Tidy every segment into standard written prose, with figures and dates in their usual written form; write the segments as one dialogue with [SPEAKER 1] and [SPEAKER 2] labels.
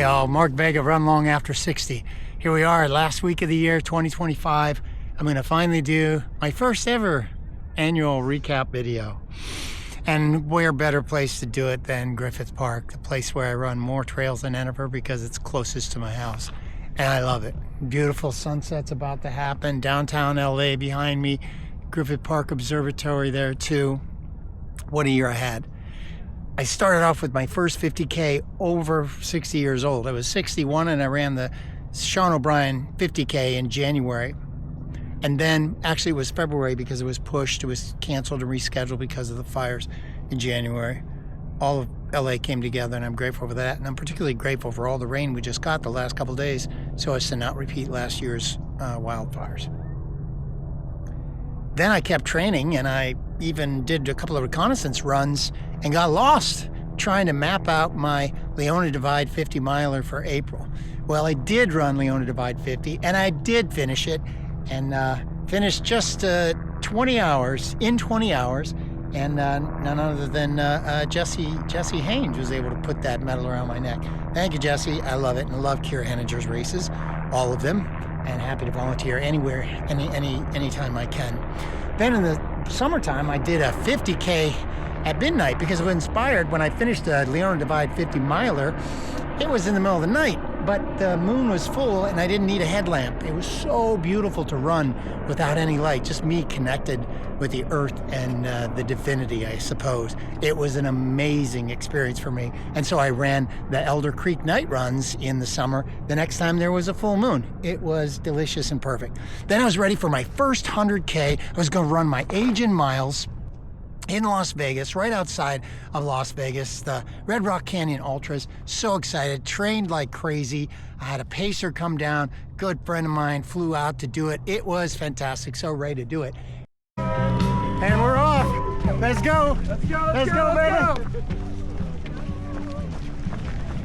[SPEAKER 1] y'all. Mark Vega, Run Long After 60. Here we are, last week of the year, 2025. I'm going to finally do my first ever annual recap video. And where better place to do it than Griffith Park, the place where I run more trails than ever because it's closest to my house. And I love it. Beautiful sunset's about to happen. Downtown LA behind me. Griffith Park Observatory there too. What a year I had. I started off with my first 50K over 60 years old. I was 61 and I ran the Sean O'Brien 50K in January. And then, actually it was February because it was pushed, it was canceled and rescheduled because of the fires in January. All of LA came together and I'm grateful for that. And I'm particularly grateful for all the rain we just got the last couple of days so as to not repeat last year's wildfires. Then I kept training and I even did a couple of reconnaissance runs and got lost trying to map out my Leona Divide 50 miler for April. Well, I did run Leona Divide 50 and I did finish it and finished just 20 hours, in 20 hours. And none other than Jesse Haynes was able to put that medal around my neck. Thank you, Jesse. I love it and I love Kira Henninger's races, all of them. And happy to volunteer anywhere, anytime I can. Then in the summertime, I did a 50K at midnight because it was inspired when I finished the Leona Divide 50 miler. It was in the middle of the night, but the moon was full and I didn't need a headlamp. It was so beautiful to run without any light, just me connected with the earth and the divinity, I suppose. It was an amazing experience for me. And so I ran the Elder Creek night runs in the summer the next time there was a full moon. It was delicious and perfect. Then I was ready for my first 100K. I was gonna run my age in miles in Las Vegas, right outside of Las Vegas, the Red Rock Canyon Ultras. So excited, trained like crazy. I had a pacer come down, good friend of mine flew out to do it. It was fantastic, so ready to do it. And we're off. Let's go. Let's go, baby.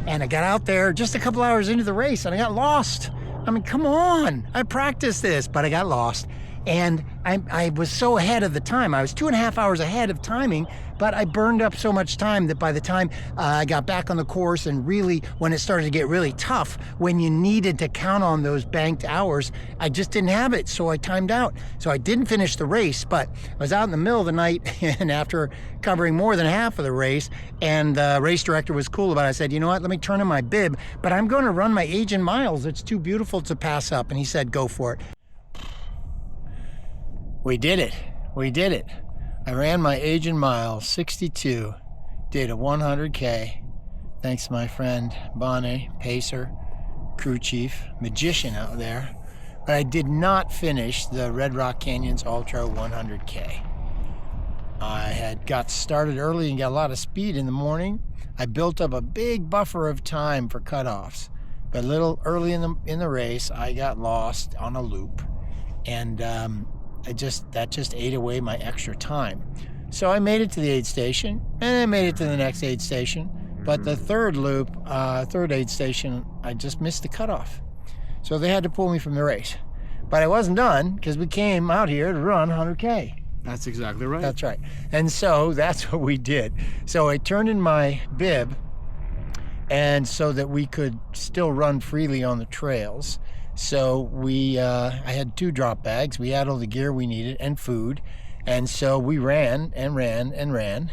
[SPEAKER 1] And I got out there just a couple hours into the race and I got lost. I mean, come on. I practiced this, but I got lost. And I was so ahead of the time. I was 2.5 hours ahead of timing, but I burned up so much time that by the time I got back on the course and really when it started to get really tough, when you needed to count on those banked hours, I just didn't have it, so I timed out. So I didn't finish the race, but I was out in the middle of the night and after covering more than half of the race, and the race director was cool about it. I said, you know what, let me turn in my bib, but I'm going to run my age in miles. It's too beautiful to pass up. And he said, go for it. We did it. We did it. I ran my age in miles, 62, did a 100K. Thanks to my friend Bonnie, pacer, crew chief, magician out there. But I did not finish the Red Rock Canyons Ultra 100K. I had got started early and got a lot of speed in the morning. I built up a big buffer of time for cutoffs. But a little early in the race, I got lost on a loop. And that just ate away my extra time. So I made it to the aid station, and I made it to the next aid station. But the third loop, third aid station, I just missed the cutoff. So they had to pull me from the race. But I wasn't done, because we came out here to run 100K.
[SPEAKER 2] That's exactly right.
[SPEAKER 1] That's right. And so that's what we did. So I turned in my bib, and so that we could still run freely on the trails. So I had 2 drop bags. We had all the gear we needed and food. And so we ran and ran and ran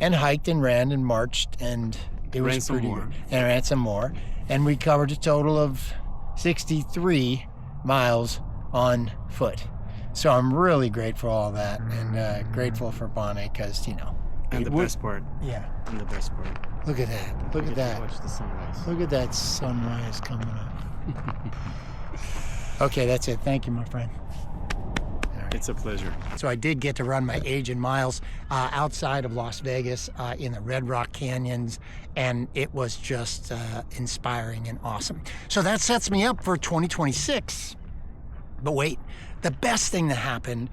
[SPEAKER 1] and hiked and ran and marched, and it was pretty good. And ran some more. And we covered a total of 63 miles on foot. So I'm really grateful for all that, and grateful for Bonnie because, you know.
[SPEAKER 2] And the best part.
[SPEAKER 1] Yeah.
[SPEAKER 2] And the best part.
[SPEAKER 1] Look at that. Look at that.
[SPEAKER 2] Watch the sunrise.
[SPEAKER 1] Look at that sunrise coming up. Okay, that's it. Thank you, my friend. Right.
[SPEAKER 2] It's a pleasure.
[SPEAKER 1] So I did get to run my age in miles outside of Las Vegas in the Red Rock Canyons, and it was just inspiring and awesome. So that sets me up for 2026. But wait, the best thing that happened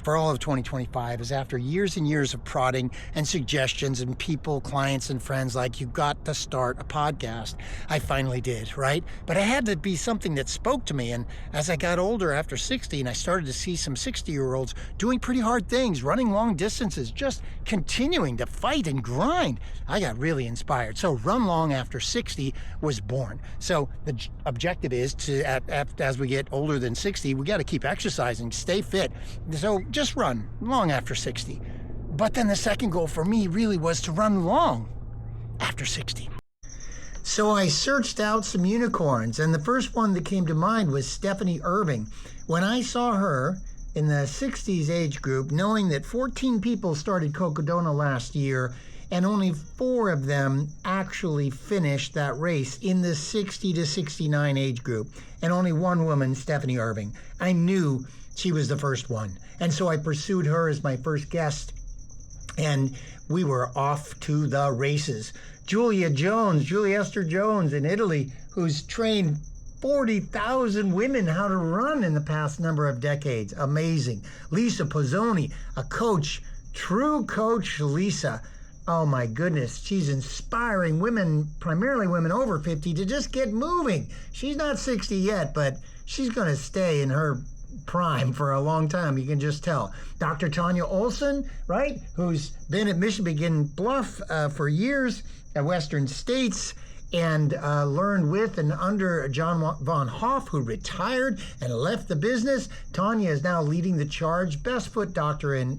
[SPEAKER 1] for all of 2025 is after years and years of prodding and suggestions and people, clients and friends like, you got to start a podcast. I finally did, right? But it had to be something that spoke to me. And as I got older after 60 and I started to see some 60-year-olds doing pretty hard things, running long distances, just continuing to fight and grind, I got really inspired. So Run Long After 60 was born. So the objective is to, as we get older than 60, we got to keep exercising, stay fit. So just run long after 60. But then the second goal for me really was to run long after 60. So I searched out some unicorns, and the first one that came to mind was Stephanie Irving. When I saw her in the 60s age group, knowing that 14 people started Cocodona last year, and only 4 of them actually finished that race in the 60 to 69 age group, and only one woman, Stephanie Irving. I knew she was the first one, and so I pursued her as my first guest, and we were off to the races. Julie Esther Jones in Italy, who's trained 40,000 women how to run in the past number of decades. Amazing. Lisa Pozzoni, a coach, true coach Lisa. Oh my goodness, she's inspiring women, primarily women over 50, to just get moving. She's not 60 yet, but she's going to stay in her prime for a long time. You can just tell. Dr. Tanya Olson, right, who's been at Michigan Bluff for years at Western States, and learned with and under John Von Hoff, who retired and left the business. Tanya is now leading the charge, best foot doctor in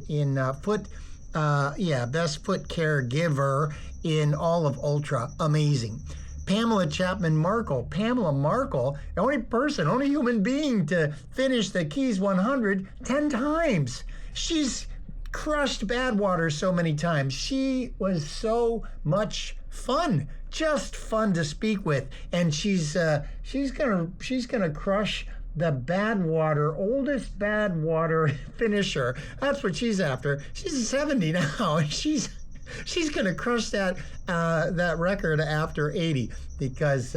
[SPEAKER 1] foot. Best foot caregiver in all of Ultra. Amazing. Pamela Chapman Markle. Pamela Markle, the only human being to finish the Keys 100 10 times. She's crushed Badwater so many times. She was so much fun, just fun to speak with, and she's gonna crush the Badwater, oldest Badwater finisher. That's what she's after. She's 70 now, and she's gonna crush that record after 80, because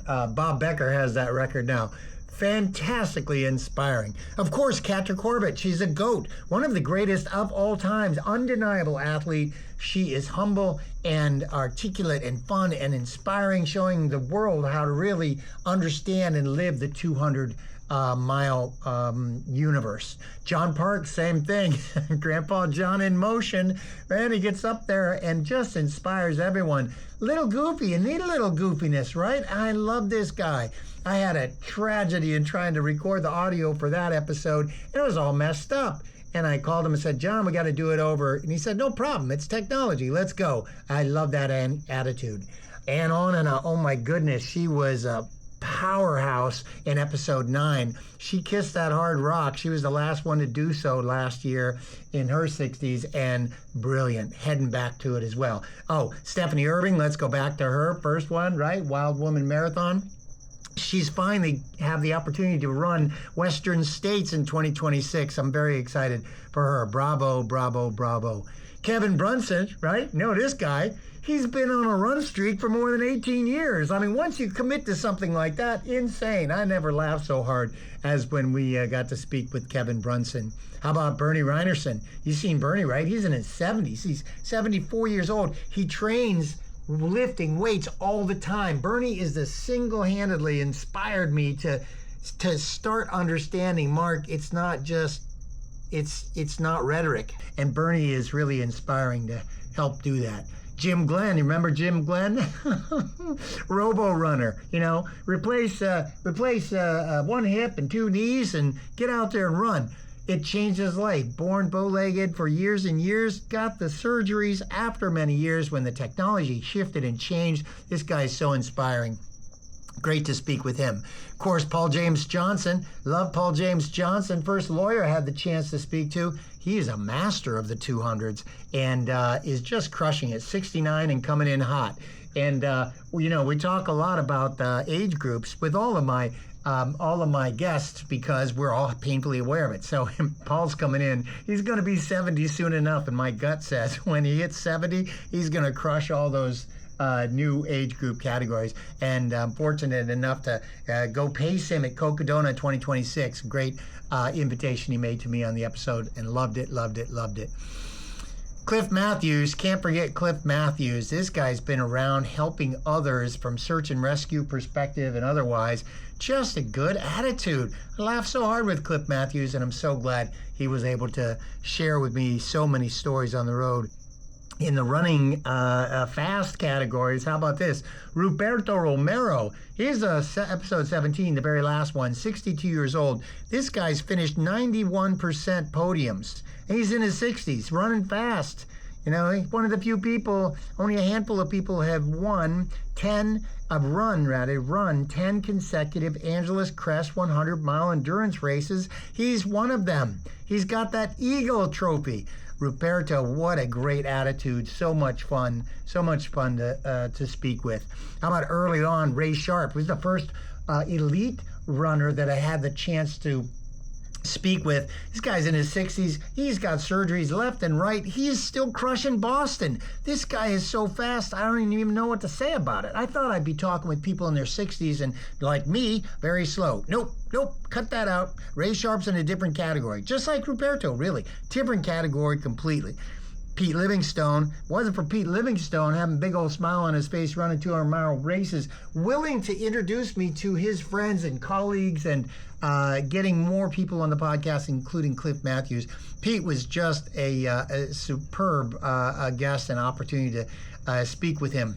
[SPEAKER 1] Bob Becker has that record now. Fantastically inspiring. Of course, Katra Corbett, she's a GOAT, one of the greatest of all times, undeniable athlete. She is humble and articulate and fun and inspiring, showing the world how to really understand and live the 200-mile universe. John Park, same thing. Grandpa John in motion. Man, he gets up there and just inspires everyone. Little goofy, and need a little goofiness, right? I love this guy. I had a tragedy in trying to record the audio for that episode, and it was all messed up. And I called him and said, John, we got to do it over. And he said, no problem. It's technology. Let's go. I love that attitude. And on and on. Oh, my goodness. She was a powerhouse in episode 9. She kissed that hard rock. She was the last one to do so last year in her 60s, and brilliant. Heading back to it as well. Oh, Stephanie Irving. Let's go back to her. First one, right? Wild Woman Marathon. She's finally have the opportunity to run Western States in 2026. I'm very excited for her. Bravo, bravo, bravo. Kevin Brunson, right? Know this guy. He's been on a run streak for more than 18 years. I mean, once you commit to something like that, insane. I never laughed so hard as when we got to speak with Kevin Brunson. How about Bernie Reinerson? You've seen Bernie, right? He's in his 70s. He's 74 years old. He trains lifting weights all the time. Bernie is the single-handedly inspired me to start understanding, Mark, it's not just, it's not rhetoric. And Bernie is really inspiring to help do that. Jim Glenn, you remember Jim Glenn? Robo runner, replace one hip and 2 knees and get out there and run. It changed his life. Born bow-legged for years and years, got the surgeries after many years when the technology shifted and changed. This guy is so inspiring. Great to speak with him. Of course, Paul James Johnson. Love Paul James Johnson. First lawyer I had the chance to speak to. He is a master of the 200s and is just crushing it. 69 and coming in hot. And, we talk a lot about age groups with all of my guests because we're all painfully aware of it. So Paul's coming in. He's going to be 70 soon enough, and my gut says when he hits 70, he's going to crush all those new age group categories. And I'm fortunate enough to go pace him at Cocodona 2026. Great invitation he made to me on the episode, and loved it. Cliff Matthews, can't forget Cliff Matthews. This guy's been around helping others from search and rescue perspective and otherwise. Just a good attitude. I laughed so hard with Cliff Matthews, and I'm so glad he was able to share with me so many stories on the road. In the running fast categories, how about this? Ruperto Romero. Here's episode 17, the very last one, 62 years old. This guy's finished 91% podiums. He's in his 60s, running fast. You know, he's one of the few people, only a handful of people have run 10 consecutive Angeles Crest 100-mile endurance races. He's one of them. He's got that Eagle Trophy. Ruperto, what a great attitude. So much fun to speak with. How about early on, Ray Sharp was the first elite runner that I had the chance to speak with. This guy's in his 60s. He's got surgeries left and right. He's still crushing Boston. This guy is so fast, I don't even know what to say about it. I thought I'd be talking with people in their 60s and, like me, very slow. Nope, cut that out. Ray Sharp's in a different category. Just like Ruperto, really. Different category completely. Pete Livingstone. Wasn't for Pete Livingstone having a big old smile on his face running 200-mile races, willing to introduce me to his friends and colleagues and getting more people on the podcast, including Cliff Matthews. Pete was just a superb guest and opportunity to speak with him.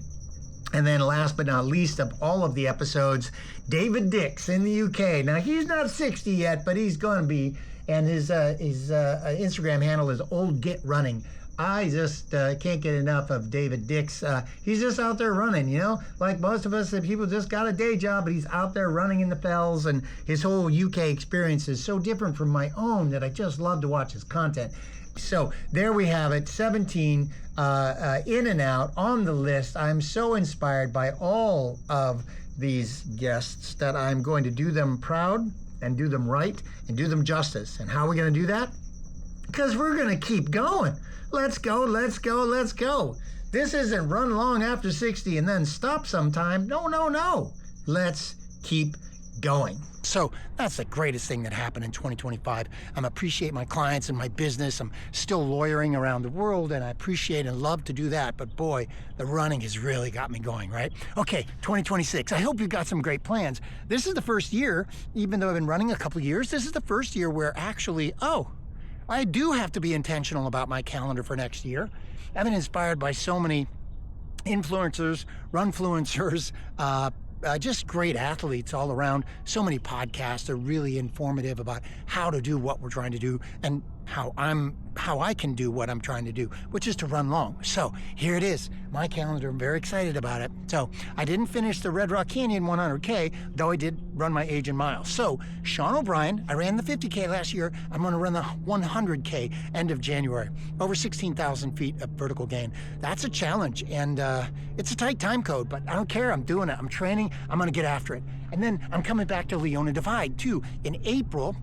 [SPEAKER 1] And then last but not least of all of the episodes, David Dix in the UK. Now, he's not 60 yet, but he's going to be. And his Instagram handle is Old Git Running. I just can't get enough of David Dix. He's just out there running, you know? Like most of us, people just got a day job, but he's out there running in the fells, and his whole UK experience is so different from my own that I just love to watch his content. So there we have it, 17 in and out on the list. I'm so inspired by all of these guests that I'm going to do them proud and do them right and do them justice. And how are we going to do that? Because we're going to keep going. Let's go. This isn't run long after 60 and then stop sometime. No. Let's keep going. So that's the greatest thing that happened in 2025. I appreciate my clients and my business. I'm still lawyering around the world, and I appreciate and love to do that. But boy, the running has really got me going, right? Okay, 2026. I hope you've got some great plans. This is the first year, even though I've been running a couple of years, this is the first year where actually, I do have to be intentional about my calendar for next year. I've been inspired by so many influencers, runfluencers, just great athletes all around. So many podcasts are really informative about how to do what we're trying to do and how I can do what I'm trying to do, which is to run long. So here it is, my calendar. I'm very excited about it. So I didn't finish the Red Rock Canyon 100K, though I did run my age and miles. So Sean O'Brien, I ran the 50K last year. I'm going to run the 100K end of January, over 16,000 feet of vertical gain. That's a challenge, and it's a tight time code, but I don't care. I'm doing it. I'm training. I'm going to get after it. And then I'm coming back to Leona Divide too in April.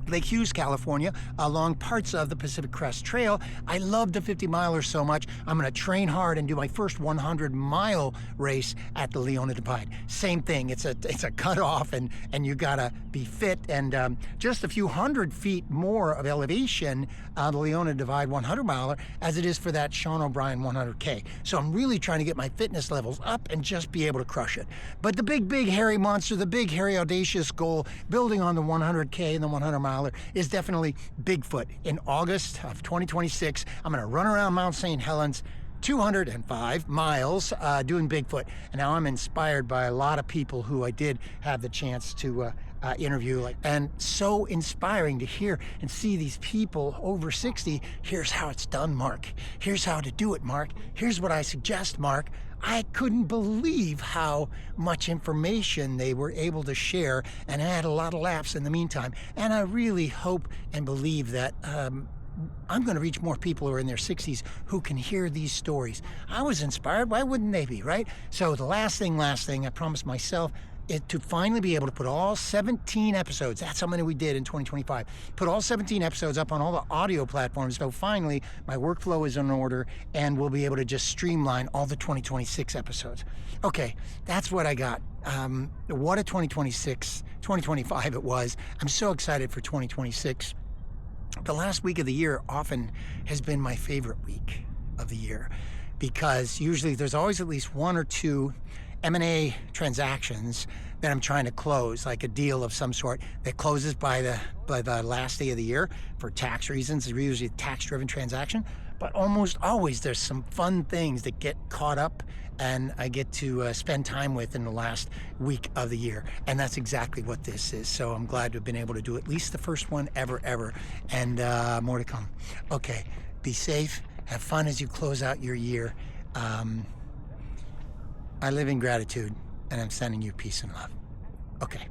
[SPEAKER 1] Lake Hughes, California, along parts of the Pacific Crest Trail. I love the 50-miler so much, I'm going to train hard and do my first 100-mile race at the Leona Divide. Same thing, it's a cutoff, and you got to be fit, and just a few hundred feet more of elevation on the Leona Divide 100-miler as it is for that Sean O'Brien 100K. So I'm really trying to get my fitness levels up and just be able to crush it. But the big, hairy monster, the big, hairy, audacious goal, building on the 100K and the 100-mile is definitely Bigfoot. In August of 2026, I'm going to run around Mount St. Helens 205 miles doing Bigfoot. And now I'm inspired by a lot of people who I did have the chance to interview, and so inspiring to hear and see these people over 60. Here's how it's done, Mark. Here's how to do it, Mark. Here's what I suggest, Mark. I couldn't believe how much information they were able to share, and I had a lot of laughs in the meantime. And I really hope and believe that I'm going to reach more people who are in their 60s who can hear these stories. I was inspired. Why wouldn't they be, right? So the last thing I promised myself, to finally be able to put all 17 episodes, that's how many we did in 2025, put all 17 episodes up on all the audio platforms. So finally, my workflow is in order and we'll be able to just streamline all the 2026 episodes. Okay, that's what I got. What a 2025 it was. I'm so excited for 2026. The last week of the year often has been my favorite week of the year because usually there's always at least one or two M&A transactions that I'm trying to close, like a deal of some sort that closes by the last day of the year for tax reasons. It's usually a tax-driven transaction, but almost always there's some fun things that get caught up and I get to spend time with in the last week of the year. And that's exactly what this is. So I'm glad to have been able to do at least the first one ever, and more to come. Okay, be safe, have fun as you close out your year. I live in gratitude, and I'm sending you peace and love. Okay.